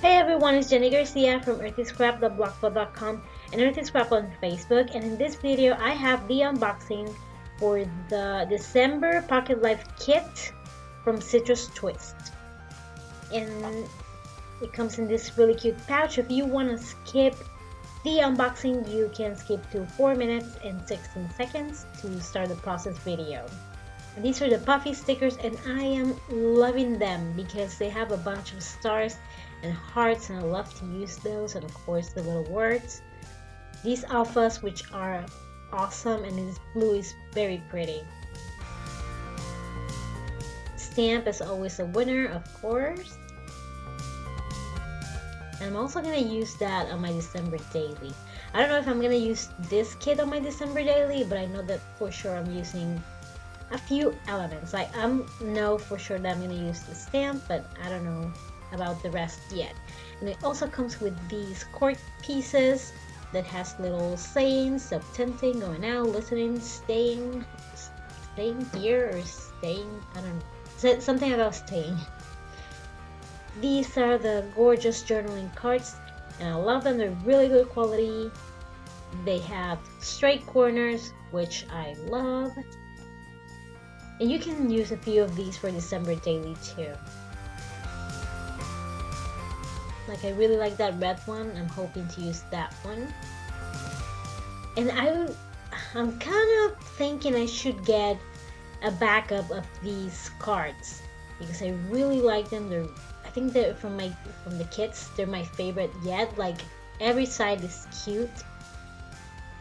Hey everyone, it's Jenny Garcia from earthyscrap.blogspot.com and earthyscrap on Facebook, and in this video I have the unboxing for the December Pocket Life kit from Citrus Twist. And it comes in this really cute pouch. If you want to skip the unboxing, you can skip to 4 minutes and 16 seconds to start the process video. And these are the puffy stickers, and I am loving them because they have a bunch of stars and hearts, and I love to use those, and of course the little words. These alphas, which are awesome, and this blue is very pretty. Stamp is always a winner, of course. And I'm also going to use that on my December daily. I don't know if I'm going to use this kit on my December daily, but I know that for sure I'm using a few elements. I know for sure that I'm going to use the stamp, but I don't know about the rest yet. And it also comes with these cork pieces that has little sayings of tinting, going out, listening, staying here, or staying, I don't know, something about staying. These are the gorgeous journaling cards, and I love them. They're really good quality. They have straight corners, which I love. And you can use a few of these for December daily too. Like, I really like that red one. I'm hoping to use that one. And I'm kind of thinking I should get a backup of these cards because I really like them. I think they're from the kits. They're my favorite yet. Like, every side is cute,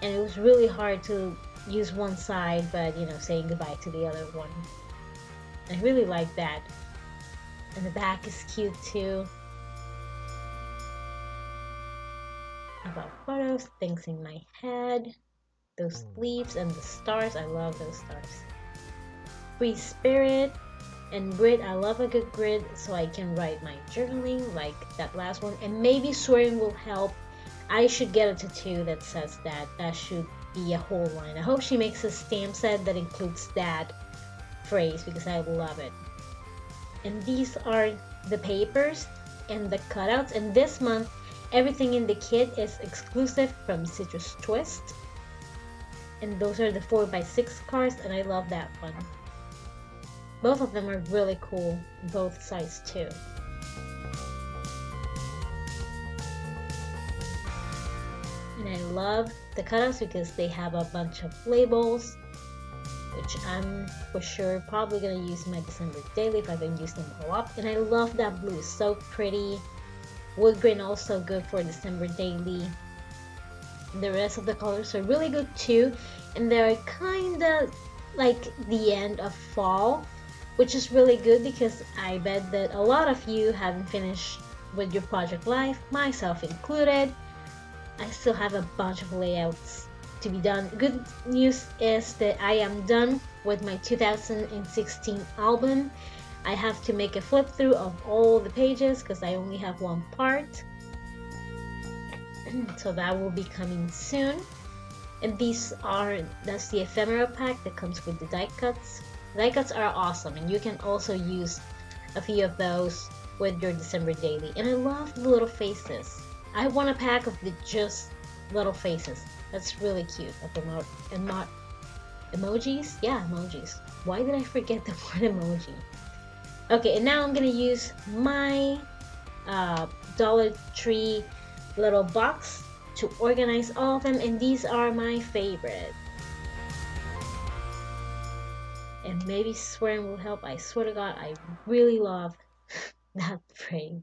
and it was really hard to use one side, but you know, saying goodbye to the other one. I really like that. And the back is cute too. About photos, things in my head, those leaves and the stars. I love those stars. Free spirit and grid. I love a good grid so I can write my journaling like that last one. And maybe swearing will help. I should get a tattoo that says that. That should be a whole line. I hope she makes a stamp set that includes that phrase because I love it. And these are the papers and the cutouts. And this month, everything in the kit is exclusive from Citrus Twist. And those are the 4x6 cards, and I love that one. Both of them are really cool, both sides too. And I love the cutouts because they have a bunch of labels, which I'm for sure probably going to use in my December daily if I can use them all up. And I love that blue, it's so pretty. Wood grain also good for December daily. The rest of the colors are really good too, and they're kind of like the end of fall, which is really good because I bet that a lot of you haven't finished with your project life, myself included. I still have a bunch of layouts to be done. Good news is that I am done with my 2016 album. I have to make a flip through of all the pages because I only have one part. So that will be coming soon. And that's the ephemera pack that comes with the die cuts. Die cuts are awesome, and you can also use a few of those with your December daily. And I love the little faces. I want a pack of the just little faces. That's really cute. Emojis? Yeah, emojis. Why did I forget the word emoji? Okay, and now I'm gonna use my Dollar Tree little box to organize all of them, and these are my favorite. And maybe swearing will help. I swear to God, I really love that phrase.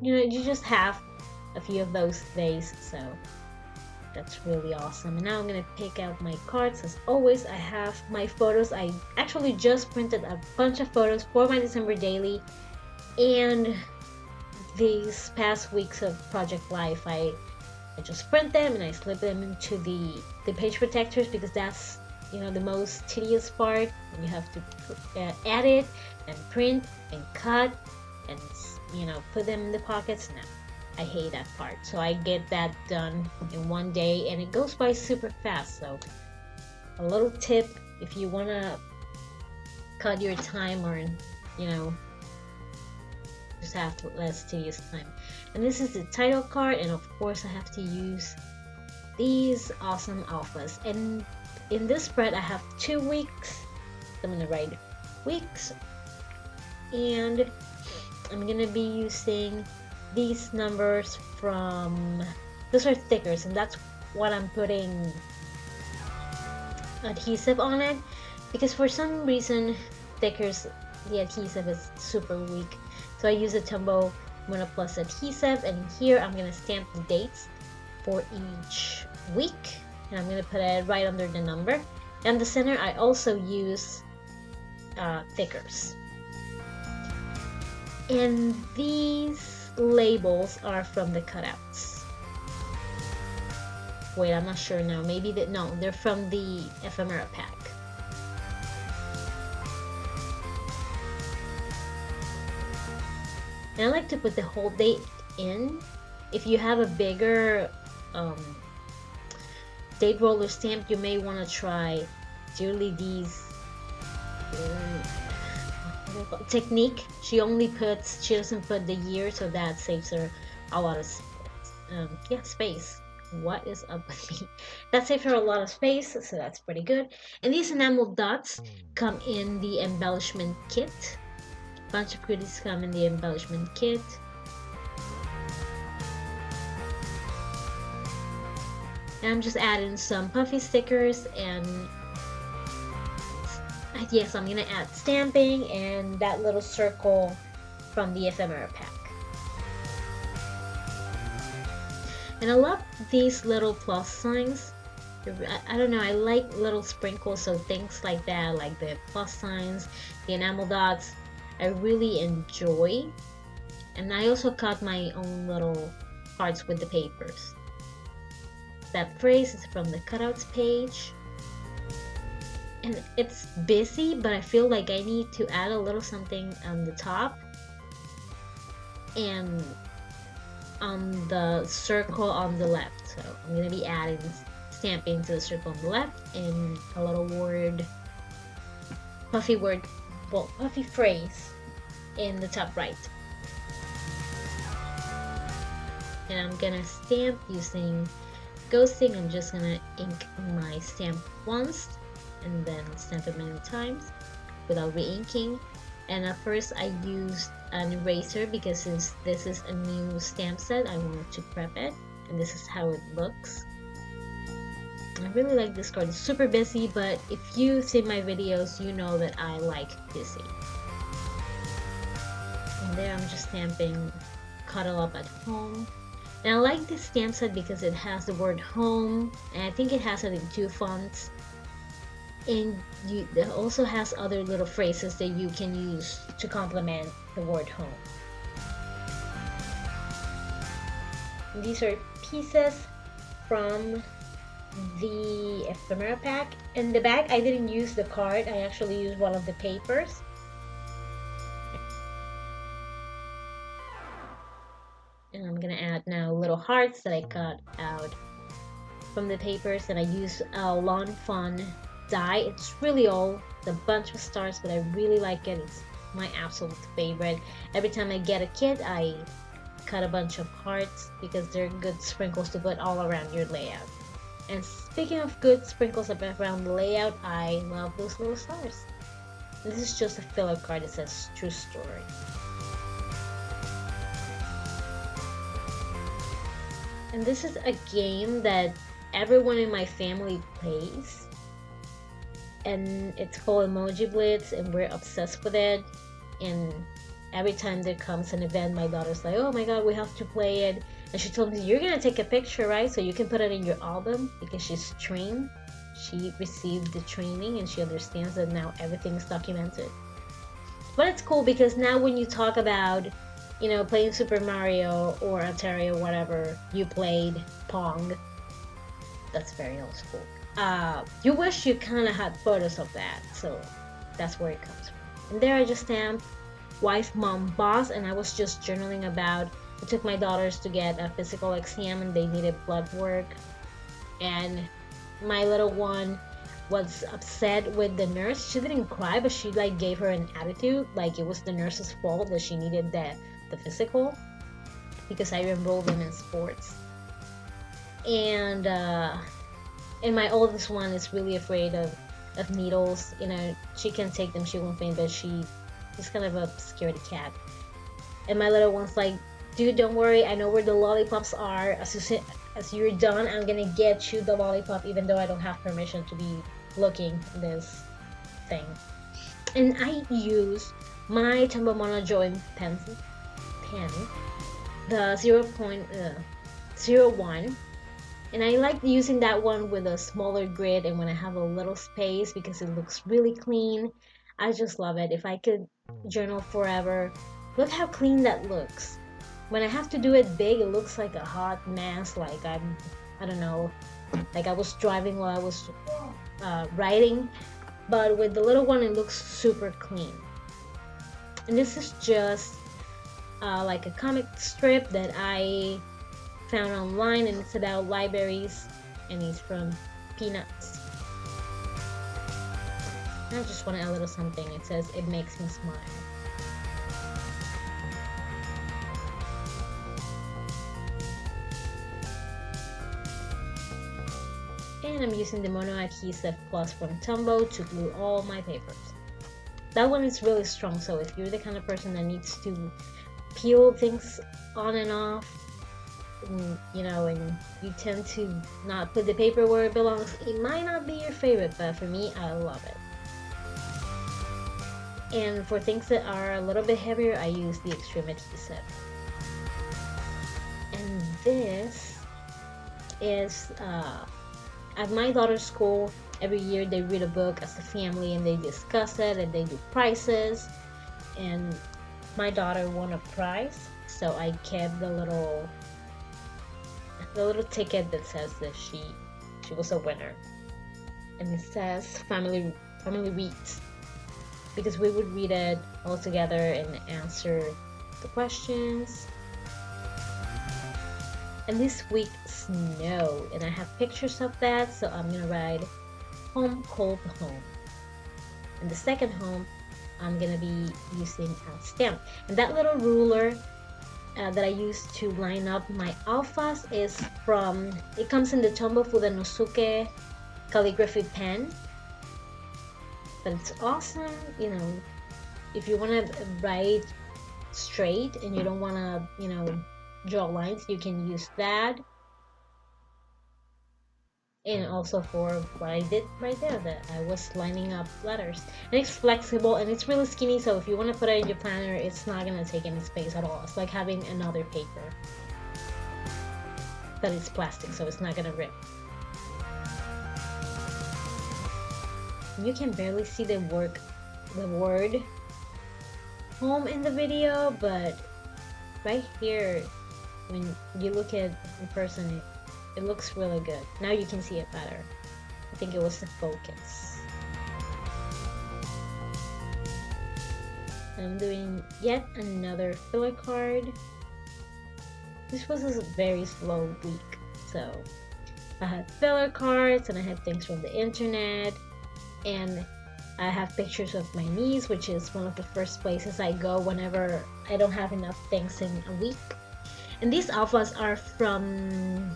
You know, you just have a few of those days, so that's really awesome. And now I'm gonna pick out my cards. As always, I have my photos. I actually just printed a bunch of photos for my December daily, and these past weeks of project life, I just print them and I slip them into the page protectors because that's, you know, the most tedious part. You have to edit and print and cut and, you know, put them in the pockets. Now I hate that part, so I get that done in one day, and it goes by super fast. So a little tip, if you want to cut your time, or, you know, just have less tedious time. And this is the title card, and of course I have to use these awesome alphas. And in this spread I have 2 weeks. I'm gonna write weeks, and I'm gonna be using these numbers from, those are stickers, and that's what I'm putting adhesive on it, because for some reason stickers, the adhesive is super weak. So I use a Tombow Mono Plus adhesive, and here I'm gonna stamp the dates for each week, and I'm gonna put it right under the number. And the center I also use stickers. And these labels are from the cutouts. Wait, I'm not sure now. Maybe that, no, they're from the ephemera pack. And I like to put the whole date in. If you have a bigger date roller stamp, you may want to try Julie D's technique. She doesn't put the year, so that saves her a lot of space. What is up with me? That saves her a lot of space, so that's pretty good. And these enamel dots come in the embellishment kit. A bunch of goodies come in the embellishment kit. And I'm just adding some puffy stickers, and yes, I'm gonna add stamping and that little circle from the ephemera pack. And I love these little plus signs. I don't know, I like little sprinkles, so things like that, like the plus signs, the enamel dots, I really enjoy. And I also cut my own little parts with the papers. That phrase is from the cutouts page. And it's busy, but I feel like I need to add a little something on the top and on the circle on the left. So I'm going to be adding stamping to the circle on the left and a little puffy phrase in the top right. And I'm going to stamp using ghosting. I'm just going to ink my stamp once and then stamp it many times without re-inking. And at first I used an eraser because since this is a new stamp set, I wanted to prep it, and this is how it looks. I really like this card. It's super busy, but if you've seen my videos, you know that I like busy. And there I'm just stamping Cuddle Up at Home. And I like this stamp set because it has the word home, and I think it has it in 2 fonts. And it also has other little phrases that you can use to complement the word home. And these are pieces from the ephemera pack. In the back, I didn't use the card. I actually used one of the papers. And I'm gonna add now little hearts that I cut out from the papers, and I use a Lawn Fun die. It's really old, it's a bunch of stars, but I really like it. It's my absolute favorite. Every time I get a kit, I cut a bunch of hearts because they're good sprinkles to put all around your layout. And speaking of good sprinkles around the layout, I love those little stars. This is just a filler card. It says True Story. And this is a game that everyone in my family plays. And it's called Emoji Blitz, and we're obsessed with it. And every time there comes an event, my daughter's like, oh my god, we have to play it. And she told me, you're gonna take a picture, right? So you can put it in your album, because she's trained. She received the training and she understands that now everything's documented. But it's cool because now when you talk about, you know, playing Super Mario or Atari or whatever, you played Pong. That's very old school. You wish you kind of had photos of that, so that's where it comes from. And there I just stamped Wife, Mom, Boss, and I was just journaling about, I took my daughters to get a physical exam and they needed blood work, and my little one was upset with the nurse. She didn't cry, but she like gave her an attitude like it was the nurse's fault that she needed the the physical because I enrolled them in sports. And my oldest one is really afraid of needles. You know, she can take them, she won't faint, but she's kind of a scaredy cat. And my little one's like, dude, don't worry, I know where the lollipops are. As you're done, I'm gonna get you the lollipop, even though I don't have permission to be looking at this thing. And I use my Tombow Monojoy pen, the 0.01, and I like using that one with a smaller grid and when I have a little space because it looks really clean. I just love it. If I could journal forever, look how clean that looks. When I have to do it big, it looks like a hot mess, like I don't know, like I was driving while I was writing. But with the little one, it looks super clean. And this is just like a comic strip that I found online, and it's about libraries, and it's from Peanuts. And I just want to add a little something. It says, "It makes me smile." And I'm using the Mono Adhesive Plus from Tombow to glue all my papers. That one is really strong, so if you're the kind of person that needs to peel things on and off, and, you know, and you tend to not put the paper where it belongs, it might not be your favorite, but for me, I love it. And for things that are a little bit heavier, I use the Extreme Adhesive. And this is at my daughter's school. Every year they read a book as a family and they discuss it and they do prizes. And my daughter won a prize, so I kept the little ticket that says that she was a winner, and it says family reads, because we would read it all together and answer the questions. And this week snowed, and I have pictures of that, so I'm gonna write home cold home. And the second home, I'm gonna be using a stamp. And that little ruler that I use to line up my alphas is it comes in the Tombow Fudenosuke calligraphy pen. But it's awesome, you know, if you wanna write straight and you don't wanna, you know, draw lines, you can use that. And also for what I did right there, that I was lining up letters. And it's flexible and it's really skinny, so if you want to put it in your planner, it's not going to take any space at all. It's like having another paper. But it's plastic, so it's not going to rip. You can barely see the word home in the video, but right here, when you look at it in person, it looks really good. Now you can see it better. I think it was the focus. I'm doing yet another filler card. This was a very slow week, so I had filler cards and I had things from the internet, and I have pictures of my niece, which is one of the first places I go whenever I don't have enough things in a week. And these alphas are from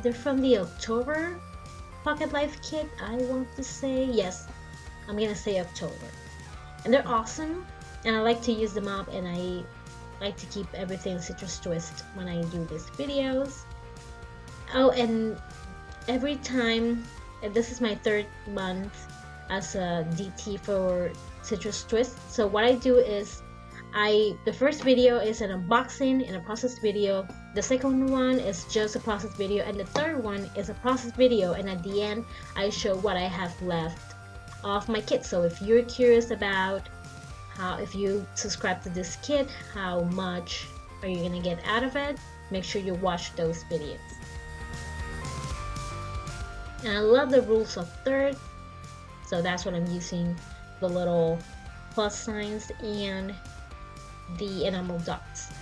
they're from the October Pocket Life kit, I want to say. Yes, I'm gonna say October. And they're awesome, and I like to use them up, and I like to keep everything citrus twist when I do these videos. Oh, and every time, and this is my 3rd month as a DT for citrus twist, so what I do is the first video is an unboxing and a process video. The second one is just a process video, and the third one is a process video, and at the end I show what I have left of my kit. So if you're curious about if you subscribe to this kit, how much are you gonna get out of it, make sure you watch those videos. And I love the rules of thirds, so that's what I'm using, the little plus signs and the enamel dots.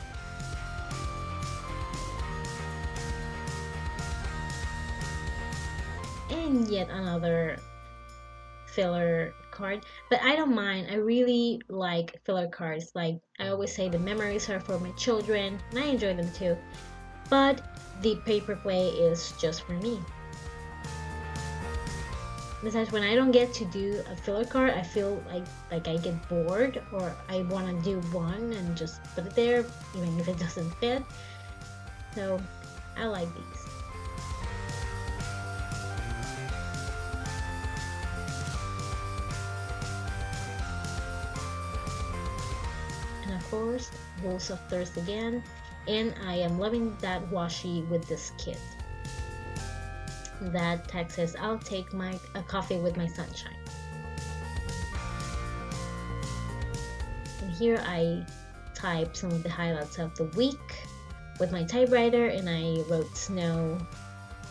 And yet another filler card, but I don't mind. I really like filler cards. Like I always say, the memories are for my children, and I enjoy them too. But the paper play is just for me. Besides, when I don't get to do a filler card, I feel like I get bored, or I want to do one and just put it there, even if it doesn't fit. So I like these. And of course, Rules of Thirst again. And I am loving that washi with this kit. That text says, I'll take a coffee with my sunshine. And here I type some of the highlights of the week with my typewriter, and I wrote snow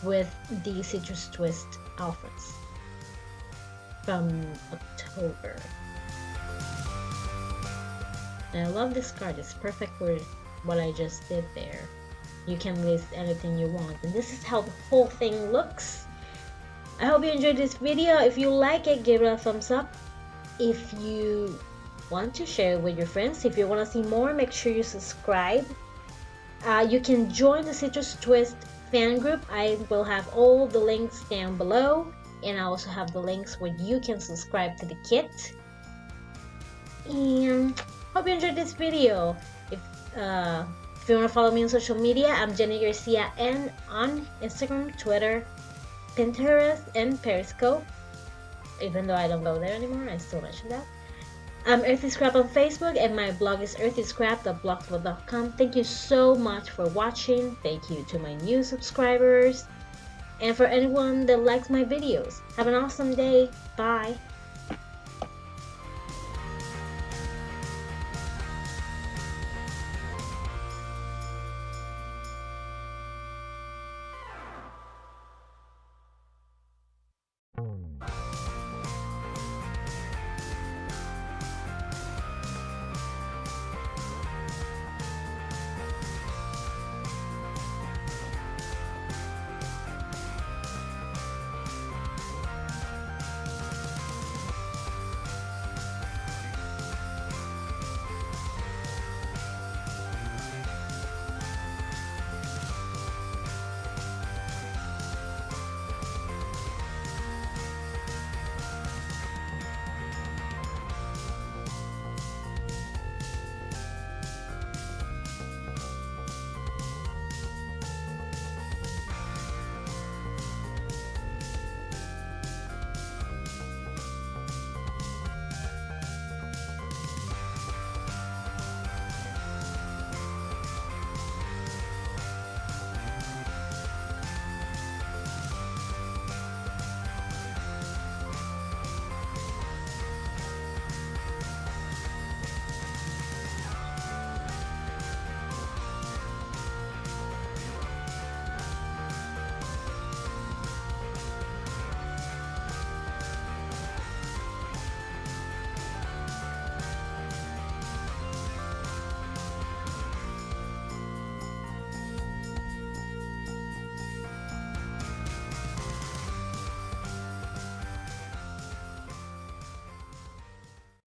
with the citrus twist outfits from October. And I love this card. It's perfect for what I just did there. You can list anything you want, and this is how the whole thing looks. I hope you enjoyed this video. If you like it, give it a thumbs up. If you want to share it with your friends, if you want to see more, make sure you subscribe. You can join the Citrus Twist fan group. I will have all the links down below, and I also have the links where you can subscribe to the kit. And hope you enjoyed this video. If you want to follow me on social media, I'm JennieGarciaN on Instagram, Twitter, Pinterest, and Periscope. Even though I don't go there anymore, I still mention that. I'm Earthy Scrap on Facebook, and my blog is earthyscrap.blogspot.com. Thank you so much for watching. Thank you to my new subscribers, and for anyone that likes my videos. Have an awesome day. Bye.